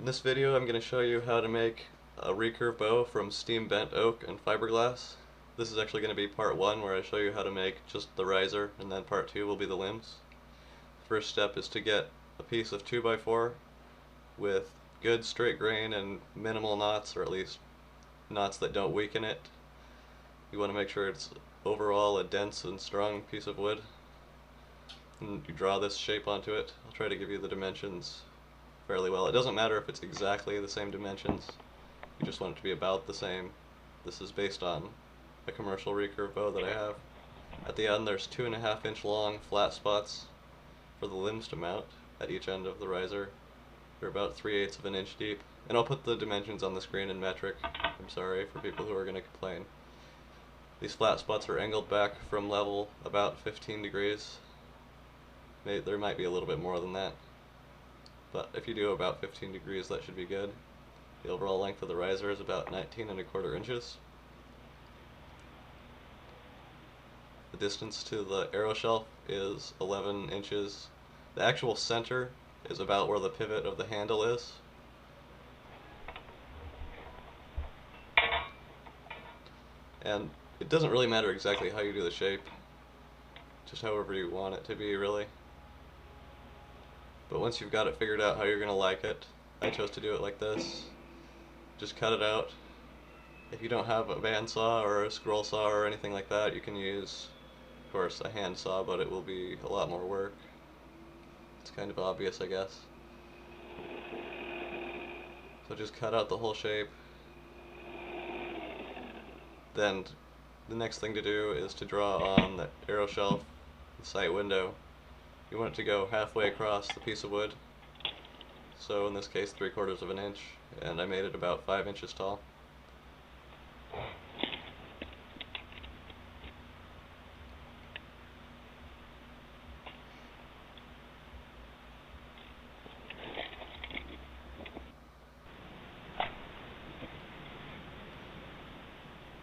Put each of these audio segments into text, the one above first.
In this video I'm going to show you how to make a recurve bow from steam bent oak and fiberglass. This is actually going to be part 1 where I show you how to make just the riser, and then part 2 will be the limbs. First step is to get a piece of 2x4 with good straight grain and minimal knots, or at least knots that don't weaken it. You want to make sure it's overall a dense and strong piece of wood. And you draw this shape onto it. I'll try to give you the dimensions fairly well. It doesn't matter if it's exactly the same dimensions, you just want it to be about the same. This is based on a commercial recurve bow that I have. At the end there's 2.5-inch long flat spots for the limbs to mount at each end of the riser. They're about 3/8 of an inch deep, and I'll put the dimensions on the screen in metric. I'm sorry for people who are going to complain. These flat spots are angled back from level about 15 degrees. There might be a little bit more than that, but if you do about 15 degrees that should be good. The overall length of the riser is about 19.25 inches. The distance to the arrow shelf is 11 inches. The actual center is about where the pivot of the handle is. And it doesn't really matter exactly how you do the shape, just however you want it to be, really. But once you've got it figured out how you're going to like it, I chose to do it like this. Just cut it out. If you don't have a bandsaw or a scroll saw or anything like that, you can use, of course, a hand saw, but it will be a lot more work. It's kind of obvious, I guess. So just cut out the whole shape. Then the next thing to do is to draw on the arrow shelf, the sight window. You want it to go halfway across the piece of wood. So in this case 3/4 of an inch, and I made it about 5 inches tall.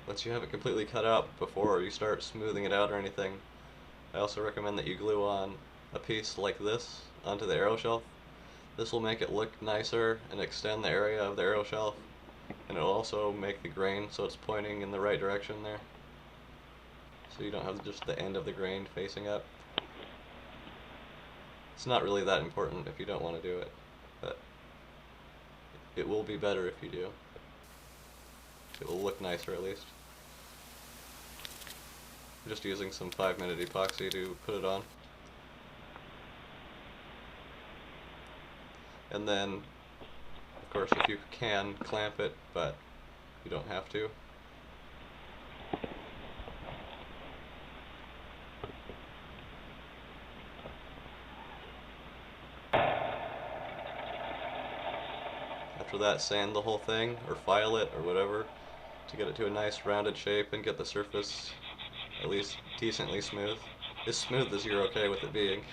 Once you have it completely cut out, before you start smoothing it out or anything, I also recommend that you glue on a piece like this onto the arrow shelf. This will make it look nicer and extend the area of the arrow shelf, and it will also make the grain so it's pointing in the right direction there, so you don't have just the end of the grain facing up. It's not really that important if you don't want to do it, but it will be better if you do. It will look nicer at least. I'm just using some 5-minute epoxy to put it on. And then, of course, if you can, clamp it, but you don't have to. After that, sand the whole thing, or file it, or whatever, to get it to a nice rounded shape and get the surface at least decently smooth. As smooth as you're okay with it being.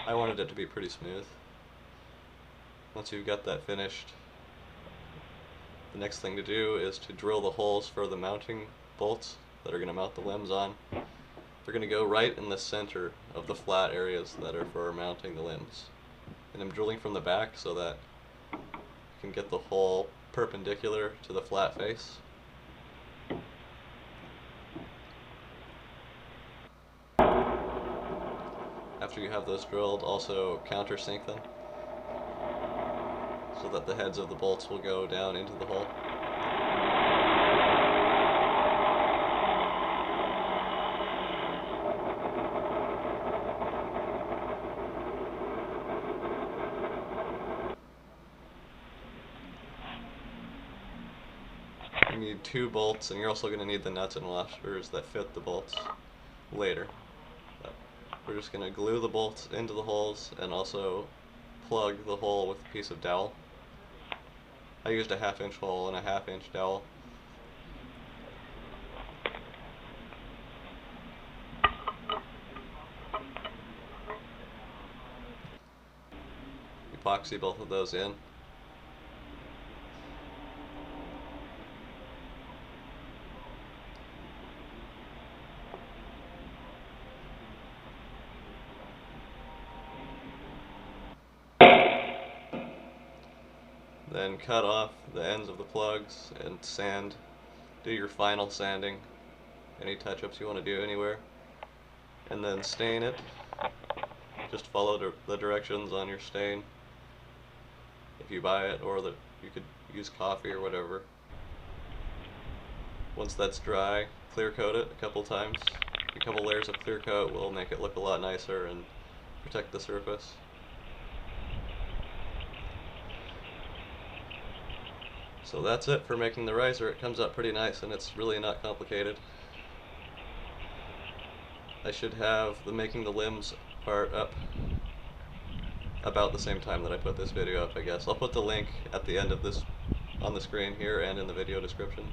I wanted it to be pretty smooth. Once you've got that finished, the next thing to do is to drill the holes for the mounting bolts that are going to mount the limbs on. They're going to go right in the center of the flat areas that are for mounting the limbs. And I'm drilling from the back so that you can get the hole perpendicular to the flat face. After you have those drilled, also countersink them so that the heads of the bolts will go down into the hole. You need 2 bolts, and you're also going to need the nuts and washers that fit the bolts later. We're just going to glue the bolts into the holes and also plug the hole with a piece of dowel. I used a 1/2-inch hole and a 1/2-inch dowel. Epoxy both of those in. Then cut off the ends of the plugs and sand. Do your final sanding, any touch-ups you want to do anywhere, and then stain it. Just follow the directions on your stain if you buy it, or you could use coffee or whatever. Once that's dry, clear coat it a couple times. A couple layers of clear coat will make it look a lot nicer and protect the surface. So that's it for making the riser. It comes out pretty nice and it's really not complicated. I should have the making the limbs part up about the same time that I put this video up, I guess. I'll put the link at the end of this on the screen here and in the video description.